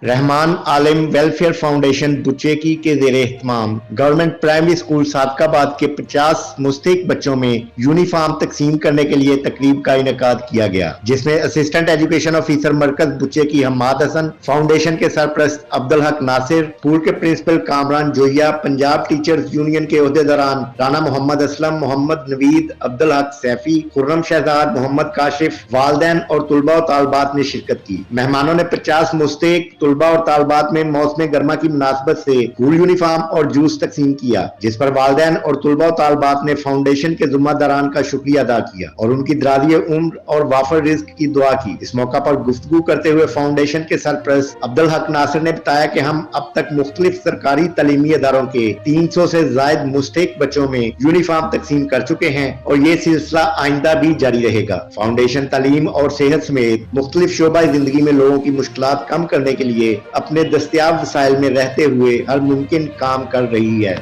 रहमान आलिम welfare foundation बुचेकी के ज़ेरे एहतमाम गवर्नमेंट प्राइमरी स्कूल सादकाबाद के 50 मुस्तहिक बच्चों में यूनिफॉर्म तकसीम करने के लिए तकरीब का इनेकाद किया गया, जिसमें असिस्टेंट एजुकेशन ऑफिसर मरकज बुचेकी हम्माद हसन, फाउंडेशन के सरप्रस्त अब्दुल हक नासिर, स्कूल के प्रिंसिपल कामरान जोहिया, पंजाब टीचर्स यूनियन के ओहदेदारान राना मोहम्मद असलम, मोहम्मद नवीद, अब्दुल हक सैफी, खुर्रम शहजाद, मोहम्मद काशिफ, वालदैन और तुलबा और तालबात ने शिरकत की। मेहमानों ने 50 मुस्तहिक तुलबा और तालबात में मौसम गर्मा की मुनासबत से स्कूल यूनिफॉर्म और जूस तकसीम किया, जिस पर वालिदैन और तुलबा और तालबात ने फाउंडेशन के जुम्मेदारान का शुक्रिया अदा किया और उनकी दराज़ी उम्र और वाफर रिज़्क की दुआ की। इस मौका पर गुफ्तगू करते हुए फाउंडेशन के सरप्रस्त अब्दुल हक नासिर ने बताया कि हम अब तक मुख्तलिफ सरकारी तालीमी इदारों के 300 से जायद मुस्तहिक बच्चों में यूनिफॉर्म तकसीम कर चुके हैं और ये सिलसिला आइंदा भी जारी रहेगा। फाउंडेशन तालीम और सेहत समेत मुख्तलिफ शोबा जिंदगी में लोगों की मुश्किलात कम करने के लिए अपने दस्तयाब वसाइल में रहते हुए हर मुमकिन काम कर रही है।